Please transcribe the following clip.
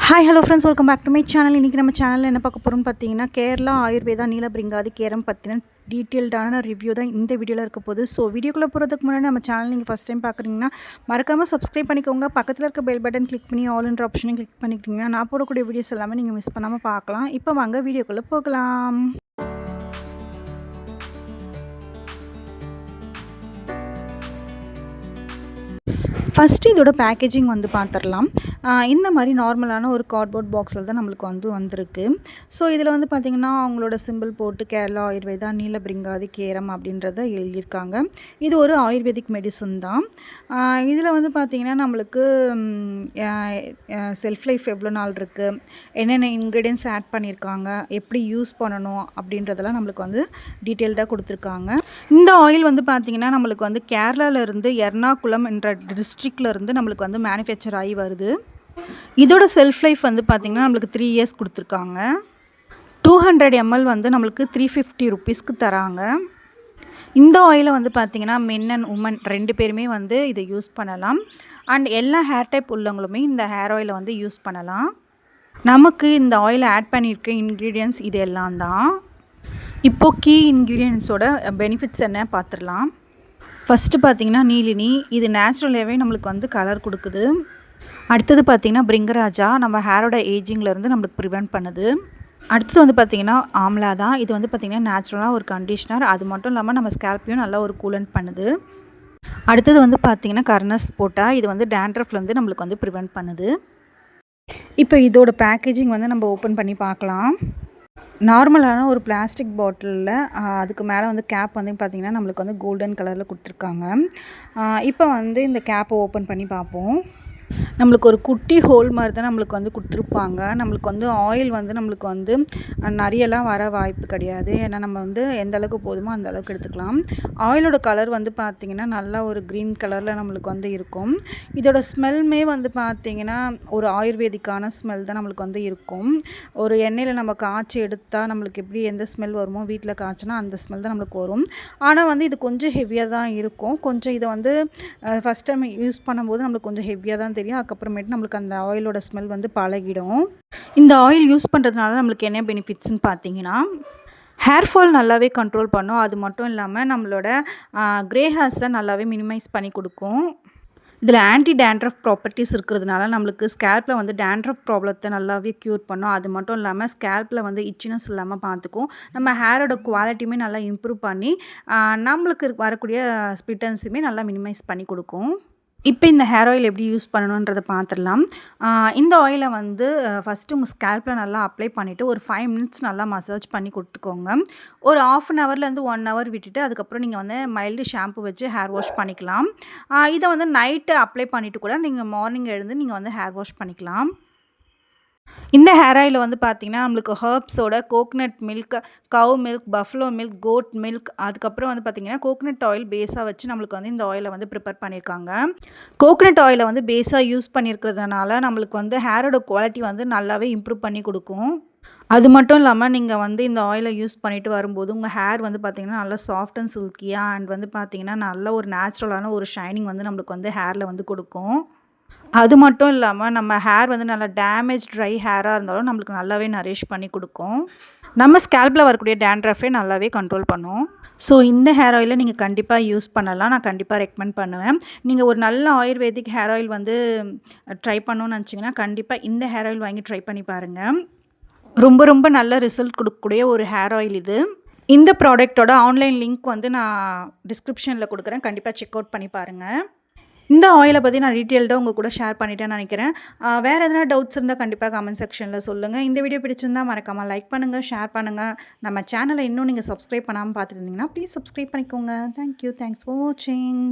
Hi hello friends, welcome back to my channel. இன்றைக்கி நம்ம சேனலில் என்ன பார்க்க போகிறோம்னு பார்த்தீங்கன்னா, கேரளா ஆயுர்வேதா நீலபிரிங்காதி கேரம் பற்றின டீட்டெயில்டான ரிவ்யூ தான் இந்த வீடியோவில் இருக்க போகுது. ஸோ வீடியோக்குள்ளே போகிறதுக்கு முன்னாடி நம்ம சேனல் நீங்கள் ஃபஸ்ட் டைம் பார்க்குறீங்கன்னா மறக்காமல் சப்ஸ்கிரைப் பண்ணிக்கோங்க. பக்கத்தில் இருக்க பெல் பட்டன் கிளிக் பண்ணி ஆல்ன்ற ஆப்ஷனையும் கிளிக் பண்ணிக்கிட்டிங்கன்னா நான் போடக்கூடிய வீடியோஸ் எல்லாமே நீங்கள் மிஸ் பண்ணாமல் பார்க்கலாம். இப்போ வாங்க வீடியோக்குள்ளே போகலாம். ஃபஸ்ட்டு இதோட பேக்கேஜிங் வந்து பார்த்துடலாம். இந்த மாதிரி நார்மலான ஒரு கார்ட்போர்ட் பாக்ஸில் தான் நம்மளுக்கு வந்திருக்கு. ஸோ இதில் வந்து பார்த்திங்கன்னா அவங்களோட சிம்பிள் போட்டு கேரளா ஆயுர்வேதா நீலபிரிங்காதி கேரம் அப்படின்றத எழுதியிருக்காங்க. இது ஒரு ஆயுர்வேதிக் மெடிசன் தான். இதில் வந்து பார்த்திங்கன்னா நம்மளுக்கு செல்ஃப் லைஃப் எவ்வளோ நாள் இருக்குது, என்னென்ன இன்க்ரீடியன்ஸ் ஆட் பண்ணியிருக்காங்க, எப்படி யூஸ் பண்ணணும் அப்படின்றதெல்லாம் நம்மளுக்கு வந்து டீட்டெயில்டாக கொடுத்துருக்காங்க. இந்த ஆயில் வந்து பார்த்திங்கன்னா நம்மளுக்கு வந்து கேரளாவிலேருந்து எர்ணாகுளம் என்ற டிஸ்ட்ரிக்டில் இருந்து நம்மளுக்கு வந்து மேனுஃபேக்சர் ஆகி வருது. இதோட செல்ஃப் லைஃப் வந்து பார்த்திங்கன்னா நம்மளுக்கு 3 இயர்ஸ் கொடுத்துருக்காங்க. 200 ml வந்து நம்மளுக்கு 350 rupeesக்கு தராங்க. இந்த ஆயிலை வந்து பார்த்திங்கன்னா மென் அண்ட் உமன் 2 பேருமே வந்து இதை யூஸ் பண்ணலாம். அண்ட் எல்லா ஹேர் டைப் உள்ளவங்களுமே இந்த ஹேர் ஆயிலை வந்து யூஸ் பண்ணலாம். நமக்கு இந்த ஆயிலை ஆட் பண்ணியிருக்க இன்க்ரீடியன்ட்ஸ் இது எல்லாம் தான். இப்போது கீ இன்க்ரீடியன்ட்ஸோட பெனிஃபிட்ஸ் என்ன பார்த்துடலாம். ஃபஸ்ட்டு பார்த்திங்கன்னா நீலினி, இது நேச்சுரலாகவே நம்மளுக்கு வந்து கலர் கொடுக்குது. அடுத்தது பார்த்திங்கன்னா பிரிங்கராஜா, நம்ம ஹேரோட ஏஜிங்லேருந்து நம்மளுக்கு ப்ரிவெண்ட் பண்ணுது. அடுத்தது வந்து பார்த்திங்கன்னா ஆம்லா தான், இது வந்து பார்த்திங்கன்னா நேச்சுரலாக ஒரு கண்டிஷ்னர். அது மட்டும் இல்லாமல் நம்ம ஸ்கேல்ப்பையும் நல்லா ஒரு கூலண்ட் பண்ணுது. அடுத்தது வந்து பார்த்திங்கன்னா கர்னஸ் போட்டால் இது வந்து டேண்ட்ரஃப்லேருந்து நம்மளுக்கு வந்து ப்ரிவெண்ட் பண்ணுது. இப்போ இதோட பேக்கேஜிங் வந்து நம்ம ஓப்பன் பண்ணி பார்க்கலாம். நார்மலான ஒரு பிளாஸ்டிக் பாட்டிலில் அதுக்கு மேலே வந்து கேப் வந்து பார்த்திங்கன்னா நம்மளுக்கு வந்து கோல்டன் கலரில் கொடுத்துருக்காங்க. இப்போ வந்து இந்த கேப்பை ஓப்பன் பண்ணி பார்ப்போம். நம்மளுக்கு ஒரு குட்டி ஹோல் மாதிரி தான் நம்மளுக்கு வந்து கொடுத்துருப்பாங்க. நம்மளுக்கு வந்து ஆயில் வந்து நம்மளுக்கு வந்து நிறையலாம் வர வாய்ப்பு கிடையாது. ஏன்னா நம்ம வந்து எந்த அளவுக்கு போதுமோ அந்த அளவுக்கு எடுத்துக்கலாம். ஆயிலோட கலர் வந்து பார்த்திங்கன்னா நல்லா ஒரு க்ரீன் கலரில் நம்மளுக்கு வந்து இருக்கும். இதோட ஸ்மெல்மே வந்து பார்த்திங்கன்னா ஒரு ஆயுர்வேதிக்கான ஸ்மெல் தான் நம்மளுக்கு வந்து இருக்கும். ஒரு எண்ணெயில் நம்ம காய்ச்சி எடுத்தால் நம்மளுக்கு எப்படி எந்த ஸ்மெல் வருமோ வீட்டில் காய்ச்சினா அந்த ஸ்மெல் தான் நம்மளுக்கு வரும். ஆனால் வந்து இது கொஞ்சம் ஹெவியாக தான் இருக்கும். கொஞ்சம் இதை வந்து ஃபஸ்ட் டைம் யூஸ் பண்ணும்போது நம்மளுக்கு கொஞ்சம் ஹெவியாக தான் தெரியும். அதுக்கப்புறமேட்டு நம்மளுக்கு அந்த ஆயிலோட ஸ்மெல் வந்து பழகிடும். இந்த ஆயில் யூஸ் பண்ணுறதுனால நம்மளுக்கு என்ன பெனிஃபிட்ஸ்னு பார்த்தீங்கன்னா, ஹேர் ஃபால் நல்லாவே கண்ட்ரோல் பண்ணும். அது மட்டும் இல்லாமல் நம்மளோட க்ரே ஹேர்ஸை நல்லாவே மினிமைஸ் பண்ணி கொடுக்கும். இதில் ஆன்டி டேண்ட்ரஃப் ப்ராப்பர்ட்டிஸ் இருக்கிறதுனால நம்மளுக்கு ஸ்கேல்ப்பில் வந்து டேண்ட்ரஃப் ப்ராப்ளத்தை நல்லாவே க்யூர் பண்ணும். அது மட்டும் இல்லாமல் ஸ்கேல்ப்பில் வந்து இச்சினஸ் இல்லாமல் பார்த்துக்கும். நம்ம ஹேரோட குவாலிட்டியுமே நல்லா இம்ப்ரூவ் பண்ணி நம்மளுக்கு வரக்கூடிய ஸ்பிட்டன்ஸுமே நல்லா மினிமைஸ் பண்ணி கொடுக்கும். இப்போ இந்த ஹேர் ஆயில் எப்படி யூஸ் பண்ணணுன்றதை பார்த்துடலாம். இந்த ஆயிலை வந்து ஃபஸ்ட்டு உங்கள் ஸ்கேல்ப்பில் நல்லா அப்ளை பண்ணிவிட்டு ஒரு 5 minutes நல்லா மசாஜ் பண்ணி கொடுத்துக்கோங்க. ஒரு 1/2 hourலேருந்து 1 hour விட்டுட்டு அதுக்கப்புறம் நீங்கள் வந்து மைல்டு ஷாம்பு வச்சு ஹேர் வாஷ் பண்ணிக்கலாம். இதை வந்து நைட்டு அப்ளை பண்ணிவிட்டு கூட நீங்கள் மார்னிங் எழுந்து நீங்கள் வந்து ஹேர் வாஷ் பண்ணிக்கலாம். இந்த ஹேர் ஆயில் வந்து பார்த்திங்கன்னா நம்மளுக்கு ஹர்ப்ஸோட coconut milk, cow milk, buffalo milk, goat milk, அதுக்கப்புறம் வந்து பார்த்திங்கன்னா கோகனட் ஆயில் பேஸாக வச்சு நம்மளுக்கு வந்து இந்த ஆயிலை வந்து ப்ரிப்பேர் பண்ணியிருக்காங்க. கோகனட் ஆயிலை வந்து பேஸாக யூஸ் பண்ணியிருக்கிறதுனால நம்மளுக்கு வந்து ஹேரோட குவாலிட்டி வந்து நல்லாவே இம்ப்ரூவ் பண்ணி கொடுக்கும். அது மட்டும் இல்லாமல் நீங்கள் வந்து இந்த ஆயிலை யூஸ் பண்ணிவிட்டு வரும்போது உங்கள் ஹேர் வந்து பார்த்திங்கன்னா நல்லா சாஃப்ட் அண்ட் சில்கியாக அண்ட் வந்து பார்த்திங்கன்னா நல்ல ஒரு நேச்சுரலான ஒரு ஷைனிங் வந்து நம்மளுக்கு வந்து ஹேரில் வந்து கொடுக்கும். அது மட்டும் இல்லாமல் நம்ம ஹேர் வந்து நல்லா டேமேஜ் ட்ரை ஹேராக இருந்தாலும் நம்மளுக்கு நல்லாவே நரிஷ் பண்ணி கொடுக்கும். நம்ம ஸ்கேல்ப்பில் வரக்கூடிய டேண்ட்ரஃபே நல்லாவே கண்ட்ரோல் பண்ணும். ஸோ இந்த ஹேர் ஆயிலை நீங்கள் கண்டிப்பாக யூஸ் பண்ணலாம். நான் கண்டிப்பாக ரெக்கமெண்ட் பண்ணுவேன். நீங்கள் ஒரு நல்ல ஆயுர்வேதிக் ஹேர் ஆயில் வந்து ட்ரை பண்ணணும்னு நினச்சிங்கன்னா கண்டிப்பாக இந்த ஹேர் ஆயில் வாங்கி ட்ரை பண்ணி பாருங்கள். ரொம்ப ரொம்ப நல்ல ரிசல்ட் கொடுக்கக்கூடிய ஒரு ஹேர் ஆயில் இது. இந்த ப்ராடக்ட்டோட ஆன்லைன் லிங்க் வந்து நான் டிஸ்கிரிப்ஷனில் கொடுக்குறேன். கண்டிப்பாக செக் அவுட் பண்ணி பாருங்கள். இந்த ஆயிலை பற்றி நான் டீட்டெயில்டாக உங்கள் கூட ஷேர் பண்ணிட்டேன்னு நினைக்கிறேன். வேறு எதனா டவுட்ஸ் இருந்தால் கண்டிப்பாக கமெண்ட் செக்ஷனில் சொல்லுங்கள். இந்த வீடியோ பிடிச்சிருந்தால் மறக்காமல் லைக் பண்ணுங்கள், ஷேர் பண்ணுங்கள். நம்ம சேனலை இன்னும் நீங்கள் சப்ஸ்கிரைப் பண்ணாமல் பார்த்துருந்தீங்கன்னா ப்ளீஸ் சப்ஸ்கிரைப் பண்ணிக்கோங்க. தேங்க்யூ. தேங்க்ஸ் ஃபார் வாட்சிங்.